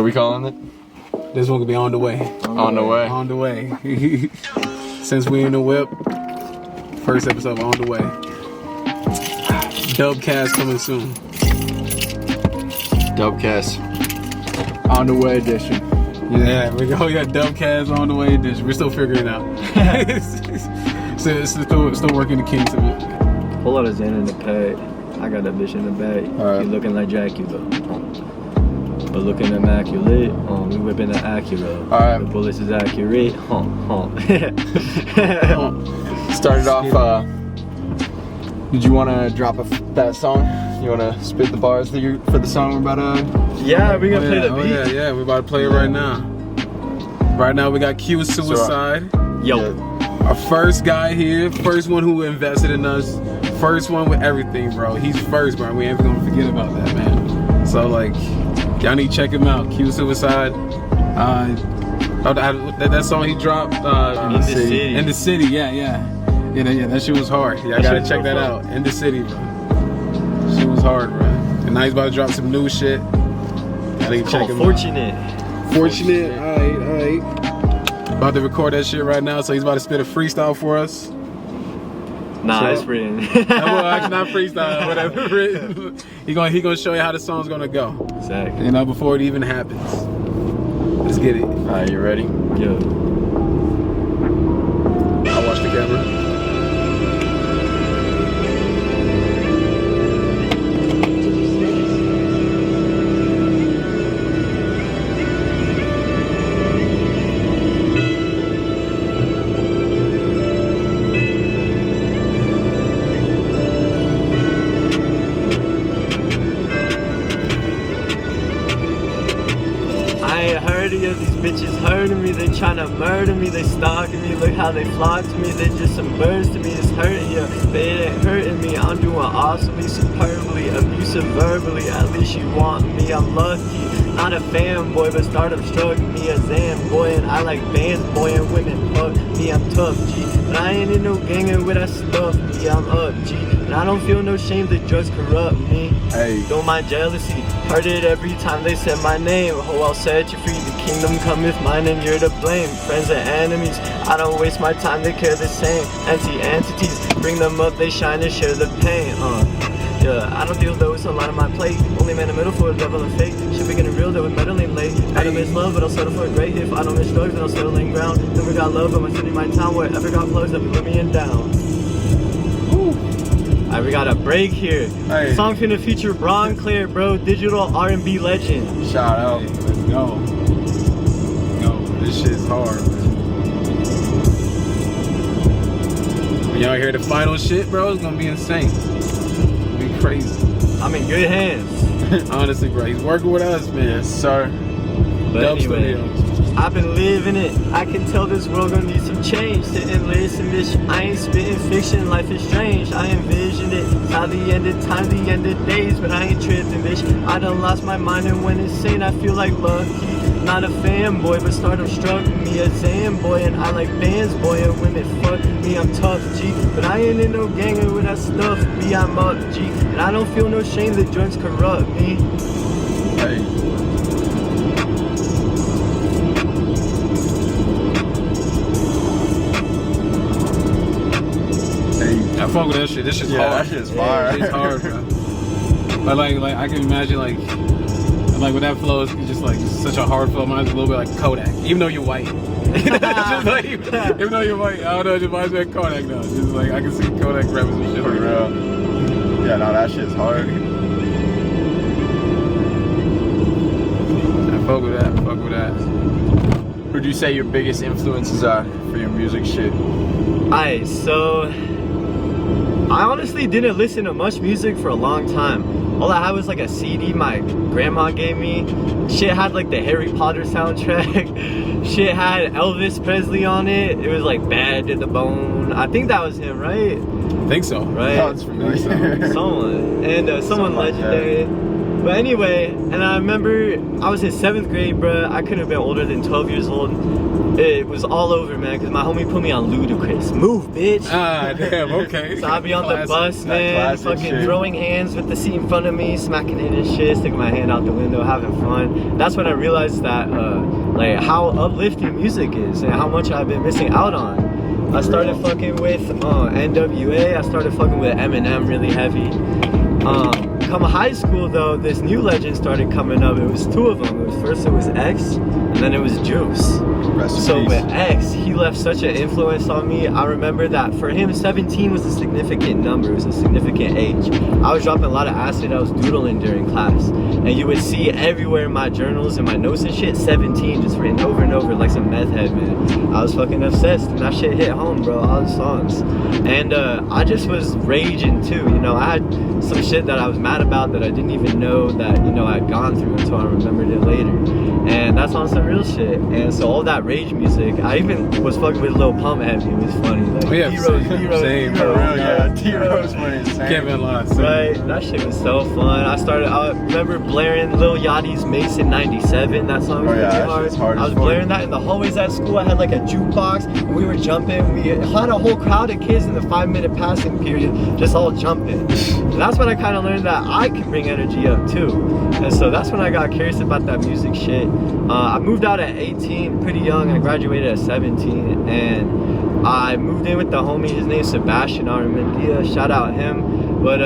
we calling it? This one could be on the way. On the way. On the way. Since we in the whip, first episode on the way. Dubcast coming soon. Dubcast. On the way edition. Yeah, we got Dubcast on the way edition. We're still figuring it out. still working the kinks of it. Whole lot of Zen in the pack. I got that bitch in the bag. Alright. You looking like Dracula. But looking immaculate. We whipping the Acura. Alright. The bullets is accurate. Started off, did you want to drop that song? You want to spit the bars for the song we're about to... Yeah, we gonna play the beat. Yeah, we're about to play it right now. Right now we got Qsuicide. Yo. Our first guy here, first one who invested in us, first one with everything, bro. He's first, bro. We ain't gonna forget about that, man. So like, y'all need to check him out. Qsuicide. That song he dropped. In the city. Yeah. That shit was hard. Y'all gotta check that out. In the city, bro. Shit was hard, bro. And now he's about to drop some new shit. Y'all need to check him Fortunate. out. Fortunate. Alright. About to record that shit right now, so he's about to spit a freestyle for us. Nah, So- it's written. Well, actually not freestyle, whatever. He gonna show you how the song's gonna go. Exactly. You know, before it even happens. Let's get it. Alright, you ready? Yo. I'll watch the camera. These bitches hurting me, they tryna murder me, they stalking me, look how they flock to me, they just some birds to me, it's hurting you, but it ain't hurting me, I'm doing awesomely, superbly, abusive verbally, at least you want me, I'm lucky, not a fanboy, but stardom struck me a Zan boy, and I like bands, boy, and women, fuck me, I'm tough, G, but I ain't in no gangin' with that stuff, me, I'm up, G, and I don't feel no shame that drugs corrupt me, Hey. don't mind jealousy, heard it every time they said my name, oh, I'll set you free, the kingdom cometh mine and you're to blame, friends and enemies, I don't waste my time, they care the same, anti-entities, bring them up, they shine and share the pain, yeah, I don't deal though, it's a lot on my plate, only man in the middle for a devil and fate, shit be getting real though with meddling late, I don't miss love but I'll settle for a great, if I don't miss drugs then I'll settle in ground, never got love but my city, my town, wherever got plugs that put me in down. Alright, we got a break here. Hey. Song finna feature Bron Claire, bro, digital R&B legend. Shout out. Hey, let's go. This shit's hard, man. When y'all hear the final shit, bro, it's gonna be insane. It's gonna be crazy. I'm in good hands. Honestly, bro, he's working with us, man. Yes, sir. But Dub anyway, Studios. I've been living it. I can tell this world gonna need some change. Sit and listen, bitch. I ain't spitting fiction. Life is strange. I envisioned it. Now the end of time, the end of days, but I ain't tripping, bitch. I done lost my mind and went insane. I feel like lucky. Not a fanboy, but stardom struck me a Zan boy, and I like bands, boy, and women fuck me. I'm tough, G, but I ain't in no gangin' with that stuff. Me, I'm up, G, and I don't feel no shame that drugs corrupt me. Hey. I fuck with that shit. This shit's Yeah, hard. that shit's fire. It's hard, bro. But like I can imagine like with that flow, it's just like such a hard flow. Mine's a little bit like Kodak, even though you're white. Just like, even though you're white, I don't know, it just reminds me of Kodak now. Just like I can see Kodak rapping some shit For like real. Yeah, no, that shit's hard. I fuck with that. Who'd you say your biggest influences are for your music shit? Alright, so I honestly didn't listen to much music for a long time. All I had was like a CD my grandma gave me. Shit had like the Harry Potter soundtrack. Shit had Elvis Presley on it. It was like Bad to the Bone. I think that was him, right? I think so. Right? Oh, it's familiar. Someone. And someone like legendary. But anyway, and I remember I was in 7th grade, bruh. I couldn't have been older than 12 years old. It was all over, man, because my homie put me on Ludacris. Move, bitch. Ah, damn, okay. So I'd be on the bus, man, fucking shit. throwing hands with the seat in front of me, smacking it and shit, sticking my hand out the window, having fun. That's when I realized that, like, how uplifting music is and how much I've been missing out on. I started fucking with NWA. I started fucking with Eminem really heavy. Come high school though, this new legend started coming up. It was two of them. First it was X, and then it was Juice. So with X, he left such an influence on me. I remember that for him, 17 was a significant number. It was a significant age. I was dropping a lot of acid. I was doodling during class, and you would see everywhere in my journals and my notes and shit, 17 just written over and over like some meth head, man. I was fucking obsessed, and that shit hit home, bro. All the songs, and I just was raging too. You know, I had some shit that I was mad about that I didn't even know that, you know, I'd gone through until I remembered it later. And that's on some real shit. And so all that rage music, I even was fucking with Lil Pump heavy. It was funny. Like, Same, for real, yeah. D-Rose funny. Can't be lying. Right, that shit was so fun. I remember blaring Lil Yachty's Mace in 97. That song was pretty hard. I was blaring that in the hallways at school. I had like a jukebox, and we were jumping. We had a whole crowd of kids in the 5-minute passing period, just all jumping. And that's when I kind of learned that I can bring energy up too. And so that's when I got curious about that music shit. I moved out at 18, pretty young. I graduated at 17, and I moved in with the homie. His name's Sebastian Armendia. Shout out him. But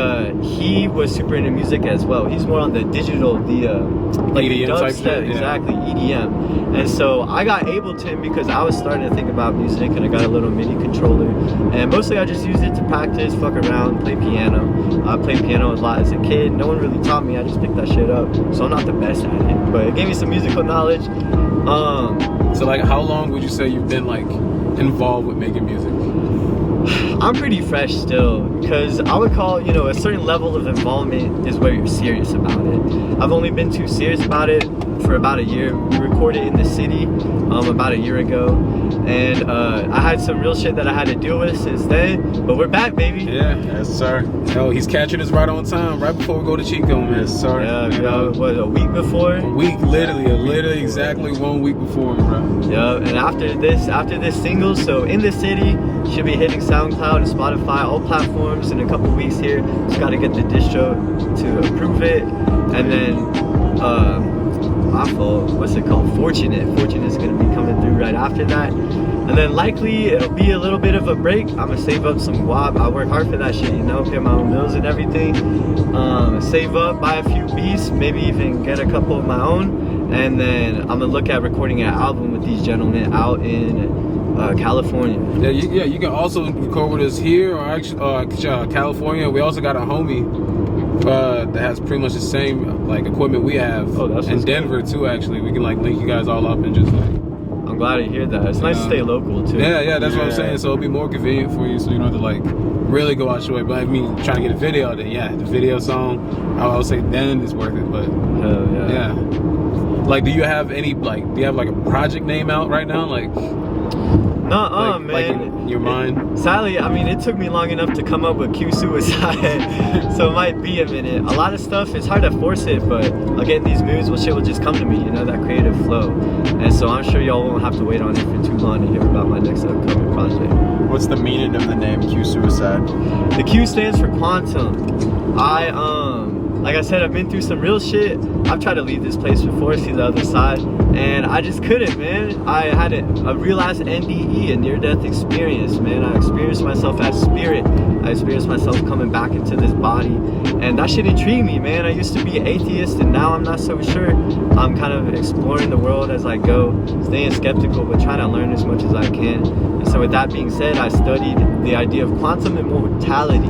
he was super into music as well. He's more on the digital, like EDM type shit. Exactly, EDM. And so I got Ableton because I was starting to think about music, and I got a little MIDI controller. And mostly I just used it to practice, fuck around, play piano. I played piano a lot as a kid. No one really taught me. I just picked that shit up. So I'm not the best at it, but it gave me some musical knowledge. So like, how long would you say you've been like involved with making music? I'm pretty fresh still, because I would call, you know, a certain level of involvement is where you're serious about it. I've only been too serious about it for about a year. We recorded in the city about a year ago, and I had some real shit that I had to deal with since then, but we're back, baby. Yeah. Yes, sir. Yo, he's catching us right on time, right before we go to Chico, man. Yes, sir. Yeah, what, a week before? A week, literally exactly 1 week before, bro. Yeah, and after this single, so In the City, should be hitting SoundCloud and Spotify, all platforms in a couple weeks here. Just gotta get the distro to approve it, and then what's it called? Fortunate's gonna be coming through right after that. And then likely it'll be a little bit of a break. I'm gonna save up some guap. I work hard for that shit, you know, pay my own bills and everything. Save up, buy a few beats, maybe even get a couple of my own. And then I'm gonna look at recording an album with these gentlemen out in California. Yeah, you can also record with us here or actually California. We also got a homie that has pretty much the same like equipment we have in Denver too. Actually, we can like link you guys all up and just like. I'm glad to hear that. It's nice to stay local too. Yeah, that's what I'm saying. So it'll be more convenient for you, so you don't have to like really go out your way. But I mean, trying to get a video, then yeah, the video song, I would say then it's worth it. But yeah. Like, do you have any like a project name out right now? Like, man. Like in your mind? Sadly, I mean, it took me long enough to come up with Qsuicide, so it might be a minute. A lot of stuff, it's hard to force it, but I'll get in these moods, shit will just come to me, you know, that creative flow. And so I'm sure y'all won't have to wait on it for too long to hear about my next upcoming project. What's the meaning of the name Qsuicide? The Q stands for quantum. Like I said, I've been through some real shit. I've tried to leave this place before, see the other side, and I just couldn't, man. I had a real ass NDE, a near-death experience, man. I experienced myself as spirit. I experienced myself coming back into this body, and that shit intrigued me, man. I used to be atheist, and now I'm not so sure. I'm kind of exploring the world as I go, staying skeptical, but trying to learn as much as I can. And so with that being said, I studied the idea of quantum immortality,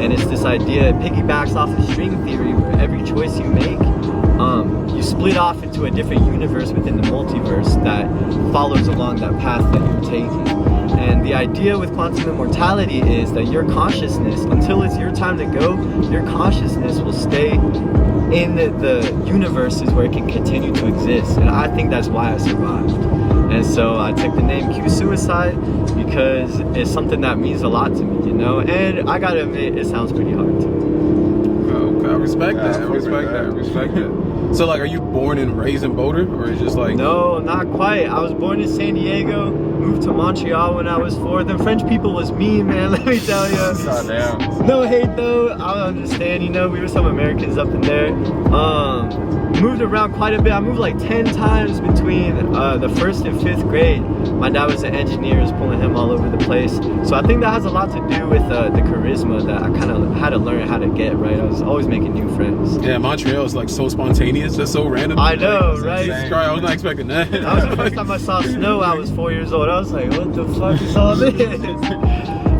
and it's this idea, it piggybacks off of string theory, where every choice you make, you split off into a different universe within the multiverse that follows along that path that you're taking. And the idea with quantum immortality is that your consciousness, until it's your time to go, your consciousness will stay in the universes where it can continue to exist. And I think that's why I survived. And so I took the name Qsuicide because it's something that means a lot to me, you know? And I gotta admit, it sounds pretty hard too. I respect that. I respect that. So like, are you born and raised in Boulder, or is just like? No, not quite. I was born in San Diego, moved to Montreal when I was 4. Them French people was mean, man, let me tell you. Goddamn. No hate though, I understand, you know, we were some Americans up in there. Moved around quite a bit. I moved like 10 times between the 1st and 5th grade. My dad was an engineer, I was pulling him all over the place. So I think that has a lot to do with the charisma that I kind of had to learn how to get, right? I was always making new friends. Yeah, Montreal is like so spontaneous, just so random. I know, like, right? Jesus Christ, I was not expecting that. That was the first time I saw snow. I was 4 years old. I was like, what the fuck is all this?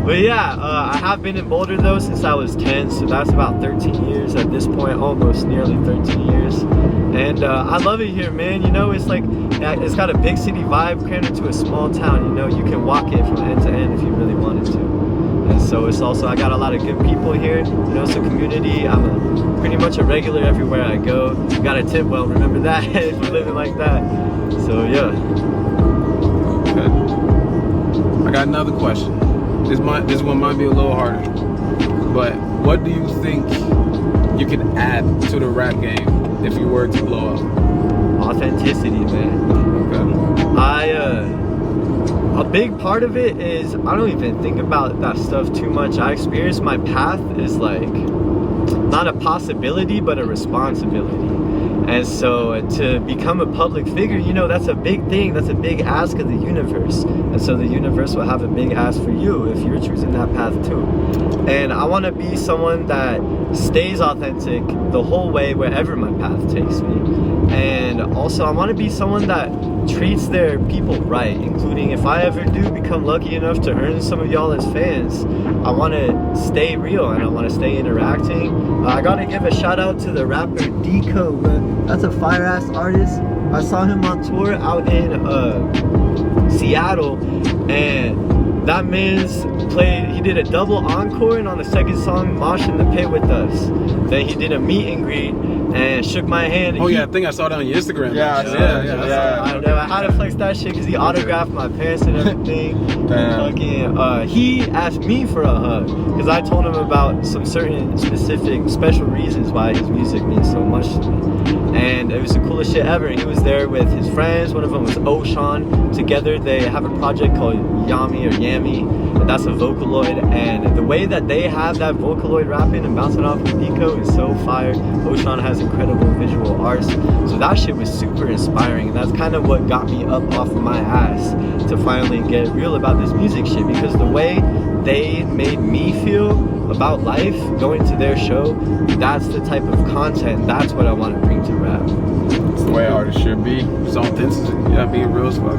But yeah, I have been in Boulder though since I was 10, so that's about 13 years at this point, almost nearly 13 years. And I love it here, man. You know, it's like, it's got a big city vibe crammed into a small town. You know, you can walk it from end to end if you really wanted to. And so it's also, I got a lot of good people here. You know, it's a community. I'm pretty much a regular everywhere I go. You gotta tip well, remember that, if you're living like that. So yeah. Okay. I got another question. This one might be a little harder, but what do you think you could add to the rap game if you were to blow up? Authenticity, man. Okay. A big part of it is I don't even think about that stuff too much. I experience my path is like not a possibility but a responsibility. And so to become a public figure, you know, that's a big thing. That's a big ask of the universe. And so the universe will have a big ask for you if you're choosing that path too. And I want to be someone that stays authentic the whole way wherever my path takes me. And also I want to be someone that treats their people right, including if I ever do become lucky enough to earn some of y'all as fans, I want to stay real and I want to stay interacting. I gotta give a shout out to the rapper Deco, man. That's a fire ass artist. I saw him on tour out in Seattle, and that man's he did a double encore, and on the second song, Mosh in the Pit with us. Then he did a meet and greet and shook my hand. Oh yeah, I think I saw that on your Instagram. Yeah, I know. I had to flex that shit because he autographed my pants and everything. Fucking, he asked me for a hug because I told him about some certain specific, special reasons why his music means so much to me. And it was the coolest shit ever. He was there with his friends. One of them was Oshan. Together they have a project called Yami or Yami, and that's a Vocaloid. And the way that they have that Vocaloid rapping and bouncing off of Nico is so fire. Oshan has incredible visual arts, so that shit was super inspiring, and that's kind of what got me up off of my ass to finally get real about this music shit, because the way they made me feel about life going to their show, that's the type of content, that's what I want to bring to rap. It's the way artists should be. It's authenticity. Yeah, being real as fuck.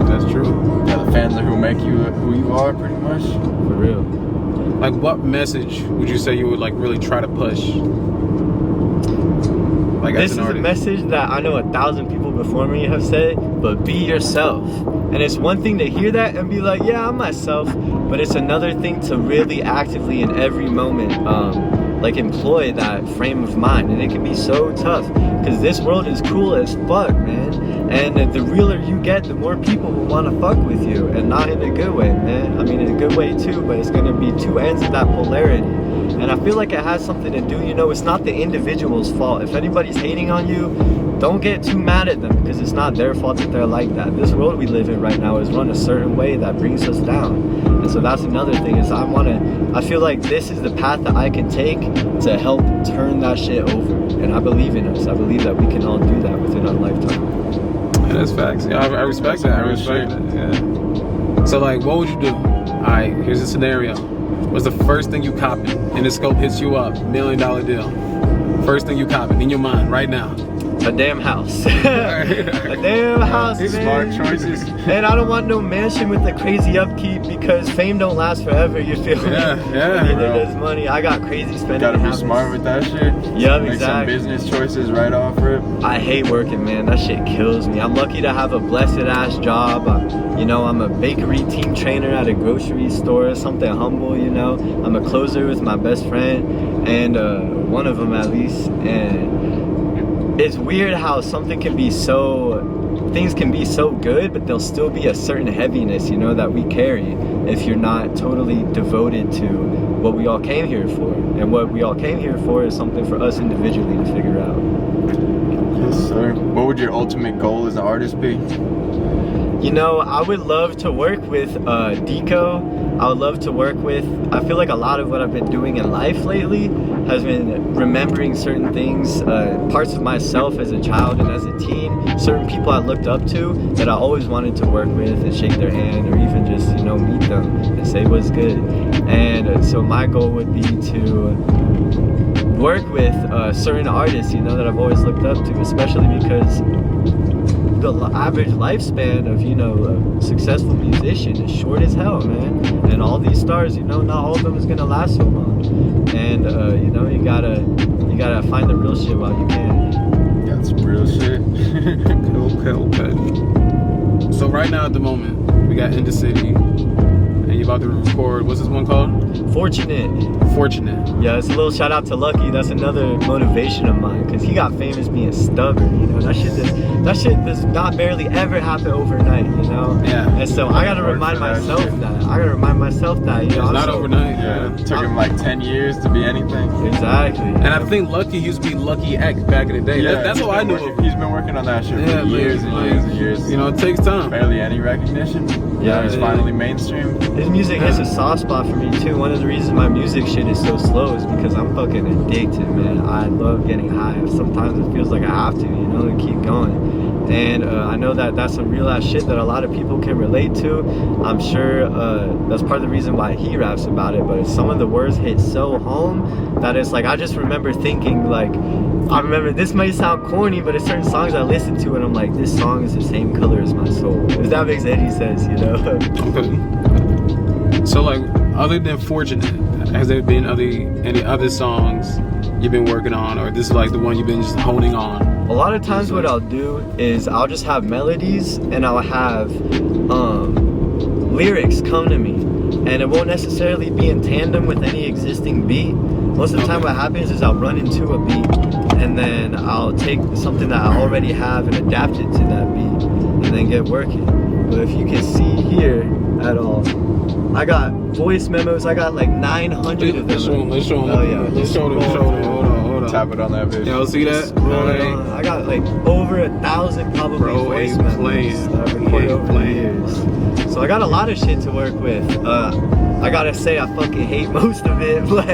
That's true. Yeah, the fans are who make you who you are, pretty much. For real. Like, what message would you say you would like really try to push? Like, this is a message that I know 1,000 people before me have said, but be yourself. And it's one thing to hear that and be like, yeah, I'm myself, but it's another thing to really actively in every moment like employ that frame of mind. And it can be so tough because this world is cruel as fuck, man. And the realer you get, the more people will want to fuck with you, and not in a good way, man. I mean, in a good way too, but it's going to be two ends of that polarity. And I feel like it has something to do, you know, it's not the individual's fault. If anybody's hating on you, don't get too mad at them, because it's not their fault that they're like that. This world we live in right now is run a certain way that brings us down. And so that's another thing, is I feel like this is the path that I can take to help turn that shit over. And I believe in us. I believe that we can all do that within our lifetime. Yeah, that's facts. Yeah, I respect that. I respect that. Yeah. So like, what would you do? Alright, here's a scenario. What's the first thing you copy and the scope hits you up, $1 million deal? First thing you copy in your mind right now. A damn house. A damn house, man. Smart choices. And I don't want no mansion with a crazy upkeep, because fame don't last forever, you feel me? Yeah. Neither does money. I got crazy spending Gotta be habits. smart with that shit. Yep, Make exactly. some business choices right off rip. I hate working, man. That shit kills me. I'm lucky to have a blessed ass job. I'm a bakery team trainer at a grocery store, something humble, you know. I'm a closer with my best friend, and one of them at least. And it's weird how things can be so good, but there'll still be a certain heaviness, you know, that we carry. if you're not totally devoted to what we all came here for. And what we all came here for is something for us individually to figure out. Yes, sir. What would your ultimate goal as an artist be? You know, I would love to work with Deco. I would love to work with, I feel like a lot of what I've been doing in life lately has been remembering certain things, parts of myself as a child and as a teen, certain people I looked up to that I always wanted to work with and shake their hand, or even just, you know, meet them and say what's good. And so my goal would be to work with certain artists, you know, that I've always looked up to, especially because the average lifespan of, you know, a successful musician is short as hell, man. And all these stars, you know, not all of them is gonna last so long. And you know, you gotta find the real shit while you can. Got some real shit. Okay. So right now at the moment, we got In the City, and you're about to record. What's this one called? Fortunate. Yeah, it's a little shout out to Lucky. That's another motivation of mine, because he got famous being stubborn, you know. That shit does not barely ever happen overnight, you know. Yeah. And so I gotta remind myself that, you know. It's not overnight. Yeah, it took him like 10 years to be anything. Exactly. And I think Lucky used to be Lucky X back in the day. Yeah, That's how I knew of him. He's been working on that shit Yeah, for years and years and years. You know, it takes time. Barely any recognition. Yeah, It's finally mainstream. His music hits a soft spot for me too. One of the reasons my music shit is so slow is because I'm fucking addicted, man. I love getting high. Sometimes it feels like I have to, you know, to keep going. And I know that that's some real ass shit that a lot of people can relate to. I'm sure that's part of the reason why he raps about it, but some of the words hit so home that it's like, I just remember thinking, like, I remember, this might sound corny, but it's certain songs I listen to and I'm like, this song is the same color as my soul. If that makes any sense, you know? Okay. So like, other than Fortunate, has there been any other songs you've been working on, or this is like the one you've been just honing on? A lot of times what I'll do is I'll just have melodies and I'll have lyrics come to me, and it won't necessarily be in tandem with any existing beat. Most of the time what happens is I'll run into a beat and then I'll take something that I already have and adapt it to that beat and then get working. But if you can see here at all, I got voice memos, I got like 900 of them. Let's show them. Oh yeah, Let's show them. Hold on. Tap it on that bitch. Y'all see that? I got like over 1,000 probably voice ain't memos playing. that I've recorded over the years. So I got a lot of shit to work with. I gotta say I fucking hate most of it, but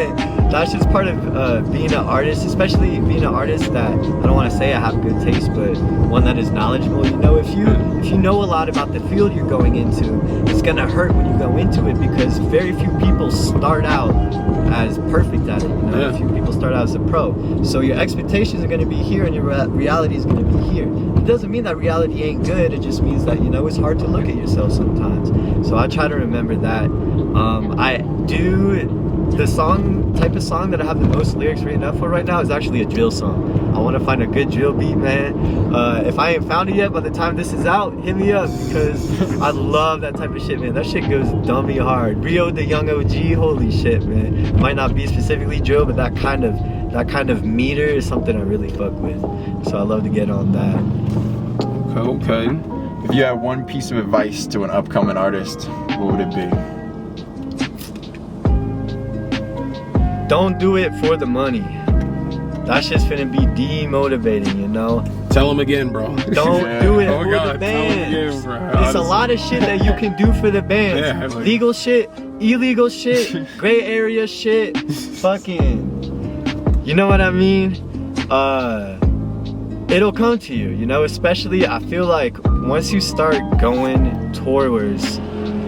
that's just part of being an artist, especially being an artist that, I don't want to say I have good taste, but one that is knowledgeable. You know, if you know a lot about the field you're going into, it's gonna hurt when you go into it, because very few people start out as perfect at it, you know. Yeah. Few people start out as a pro, so your expectations are gonna be here and your reality is gonna be here. It doesn't mean that reality ain't good, it just means that, you know, it's hard to look at yourself sometimes. So I try to remember that. I do the type of song that I have the most lyrics written up for right now is actually a drill song. I want to find a good drill beat, man. If I ain't found it yet, by the time this is out, hit me up, because I love that type of shit, man. That shit goes dummy hard. Rio the Young OG, holy shit, man. It might not be specifically drill, but that kind of meter is something I really fuck with. So I love to get on that. Okay. If you had one piece of advice to an upcoming artist, what would it be? Don't do it for the money. That shit's finna be demotivating, you know? Tell them again, bro. Don't do it Oh for God, the tell 'em bands. again, bro. It's a lot of shit that you can do for the bands. Yeah, like- legal shit, illegal shit, gray area shit, fucking, you know what I mean? It'll come to you, you know? Especially, I feel like once you start going towards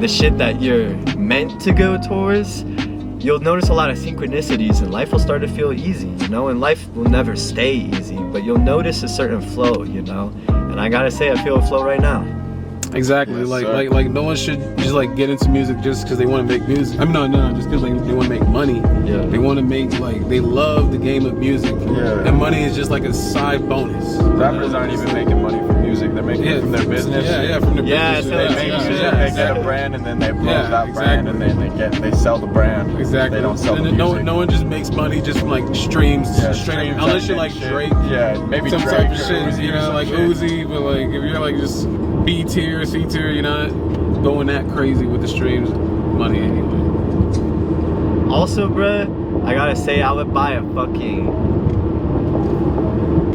the shit that you're meant to go towards, you'll notice a lot of synchronicities and life will start to feel easy, you know? And life will never stay easy, but you'll notice a certain flow, you know? And I gotta say, I feel a flow right now. Exactly. Yes, like sir. no one should just like get into music just because they want to make music. I mean, no, just because they want to make money. Yeah. They want to make, like, they love the game of music. Yeah. And money is just like a side bonus. Rappers aren't even making money from music, they're making it from their business. Yeah, from their Yeah, business. so They it's make Yeah, music, yeah, they get a brand, and then they blow Yeah, that brand, and then they sell the brand. Exactly. They don't sell the and then music. no one just makes money just from like streams. Yeah, straight, streams, unless you're that like shit. Drake. Yeah, maybe Some Drake type of or shit, Uzi you or know, some like shit. Uzi, but like if you're like just B tier, C tier, you're not going that crazy with the streams. money anyway. Also, bruh, I gotta say, I would buy a fucking,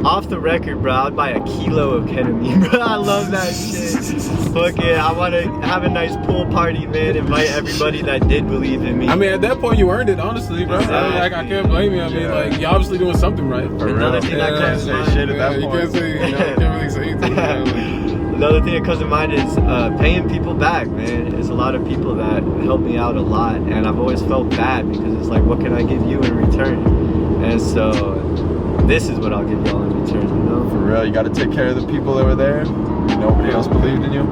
off the record, bro, I would buy a kilo of ketamine, bro. I love that shit. Fuck it, I wanna have a nice pool party, man. Invite everybody that did believe in me. I mean, at that point, you earned it, honestly, bro. Exactly. I can't blame you. I mean, like, you're obviously doing something right. Another thing that comes to mind. shit at that You point. can't say, you can't really say anything. Another thing that comes to mind is paying people back, man. There's a lot of people that help me out a lot, and I've always felt bad because it's like, what can I give you in return? And so, this is what I'll give y'all in return, you know? For real, you gotta take care of the people that were there. Nobody else believed in you.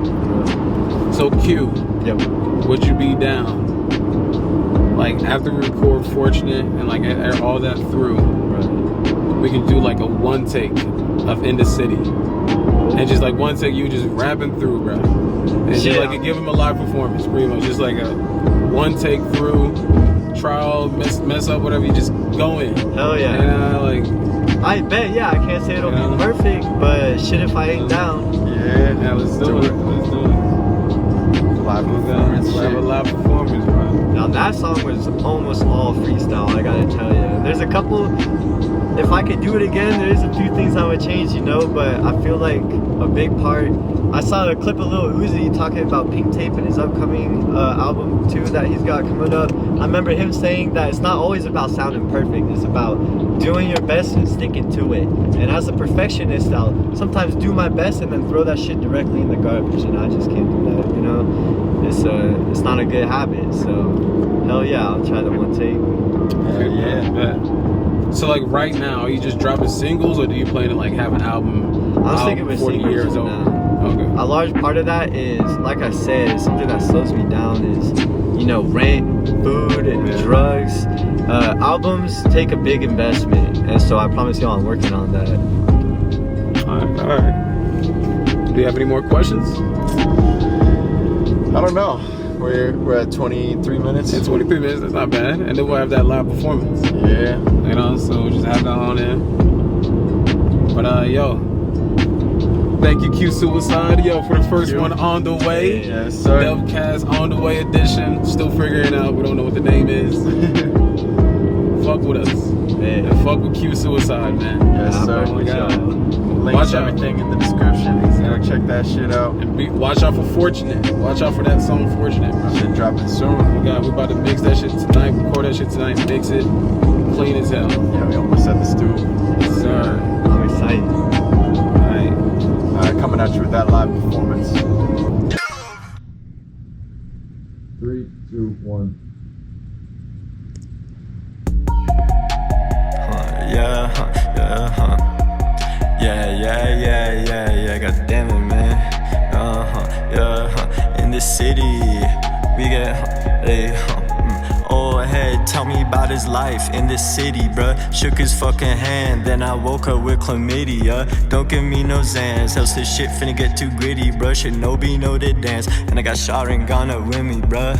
So, Q, Yep. would you be down? Like, after we record Fortunate and, like, all that through, Right. we can do, like, a one take of In the City. And just, like, one take, you just rapping through, bro. And just, like, give him a live performance, pretty much. Just, like, a one take through, trial, mess up, whatever, you just go in. Hell yeah. And, like... I bet, yeah, I can't say it'll Yeah. be perfect, but shit if I ain't down. Yeah, let's do it. Let's do it. Live performance. Let's have a shit. live performance, bro. Now that song was almost all freestyle, I gotta tell you. There's a couple, if I could do it again, there's a few things I would change, you know, but I feel like a big part, I saw a clip of Lil Uzi talking about Pink Tape and his upcoming album too that he's got coming up. I remember him saying that it's not always about sounding perfect, it's about doing your best and sticking to it. And as a perfectionist, I'll sometimes do my best and then throw that shit directly in the garbage, and I just can't do that, you know? It's not a good habit, so hell yeah, I'll try the one take. Yeah. So like right now, are you just dropping singles, or do you plan to like have an album? I was thinking with 40 singles years for old. now. Okay. A large part of that is, like I said, something that slows me down is, you know, rent, food, and drugs. Albums take a big investment, and so I promise y'all I'm working on that. All right. Do you have any more questions? I don't know. We're at 23 minutes. Yeah, 23 minutes. That's not bad. And then we'll have that live performance. Yeah. You know, so we'll just have that on there. But yo, thank you, Qsuicide, yo, for the first one on the way. Yes, sir. Devcast on the way edition. Still figuring out. We don't know what the name is. Fuck with us. Man. And fuck with Qsuicide, man. Yes, I'm sir. fucking with y'all. Links Watch out. everything in the description. Go check that shit out. And watch out for Fortunate. Watch out for that song Fortunate, bro. Shit dropping soon. We about to mix that shit tonight, record that shit tonight, mix it, clean as hell. Yeah, we almost at the stew. Yes, sir. I'm excited. Alright. Alright, coming at you with that live performance. 3, 2, 1. Yeah, god damn it, man. In the city, we get, old head, tell me about his life in the city, bruh. Shook his fucking hand, then I woke up with chlamydia. Don't give me no Zans, else this shit finna get too gritty, bruh. Shinobi know the dance, and I got shot and Ghana with me, bruh.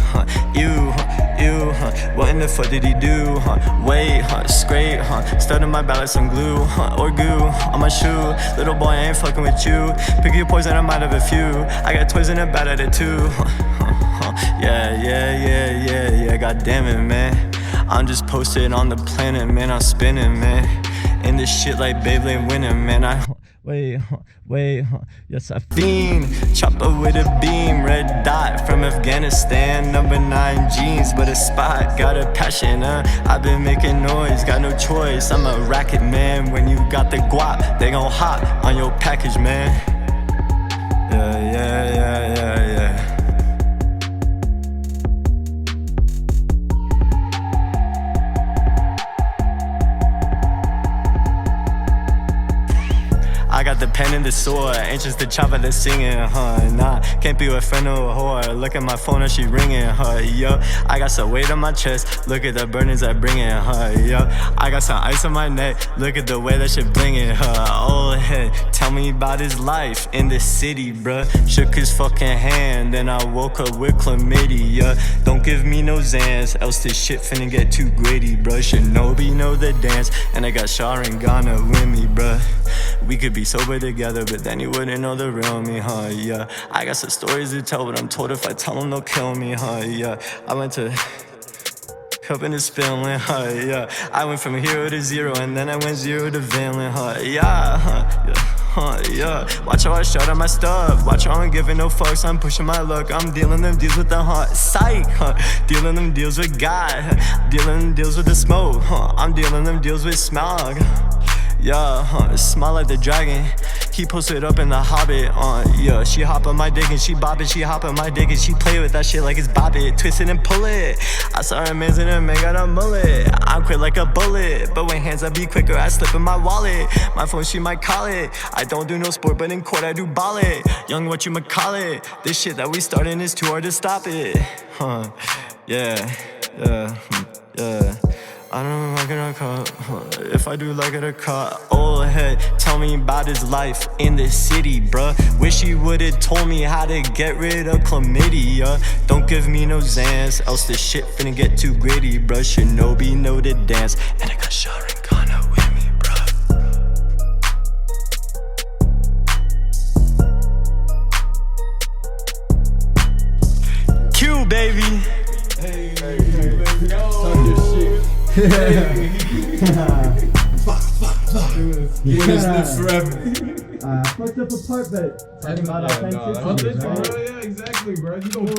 What in the fuck did he do? Wait, scrape, studying my back like some glue, or goo on my shoe. Little boy, I ain't fucking with you. Pick your poison, I might have a few. I got toys in a bad attitude. Yeah, god damn it, man. I'm just posted on the planet, man, I'm spinning, man. In this shit like Beyblade winning, man. Wait, yes I fiend. Chopper with a beam, red dot from Afghanistan. Number 9 jeans, but a spot, got a passion, I've been making noise, got no choice. I'm a racket man, when you got the guap, they gon' hop on your package, man. Yeah. I got the pen and the sword, ain't just the chopper that's singing, nah, can't be a friend or a whore. Look at my phone and she ringing, yo. I got some weight on my chest, look at the burdens I bring in, yo. I got some ice on my neck, look at the way that shit blinging, old head, tell me about his life in the city, bruh. Shook his fucking hand, then I woke up with chlamydia. Don't give me no Zans, else this shit finna get too gritty, bruh. Shinobi know the dance, and I got Shar and Ghana with me, bruh. We could be sober we're together, but then you wouldn't know the real me, huh, yeah. I got some stories to tell, but I'm told if I tell them, they'll kill me, huh, yeah. I went to up in this feeling, huh, yeah. I went from hero to zero, and then I went zero to villain, huh, yeah, huh, yeah. Yeah, watch how I shout out my stuff. Watch how I'm giving no fucks. I'm pushing my luck. I'm dealing them deals with the psych, dealing them deals with God, dealing them deals with the smoke, I'm dealing them deals with smog. Yeah, smile like the dragon. He posted up in the Hobbit. Yeah, she hop on my dick and she bop it. She hop on my dick and she play with that shit like it's bop it. Twist it and pull it. I saw her man's in her man got a mullet. I'm quick like a bullet, but when hands I be quicker, I slip in my wallet. My phone she might call it. I don't do no sport, but in court I do ball it. Young, what you ma call it? This shit that we starting is too hard to stop it. Yeah. I don't like it or cut. If I do like it or cut, old head, tell me about his life in the city, bruh. Wish he would've told me how to get rid of chlamydia. Don't give me no Xans, else this shit finna get too gritty, bruh. Shinobi know the dance, and I got Sharingan with me, bruh. Q, baby. Hey, let's go. Fuck. You wanna live forever. Fucked up a part, but talking about authenticity, Yeah, exactly, bro. You don't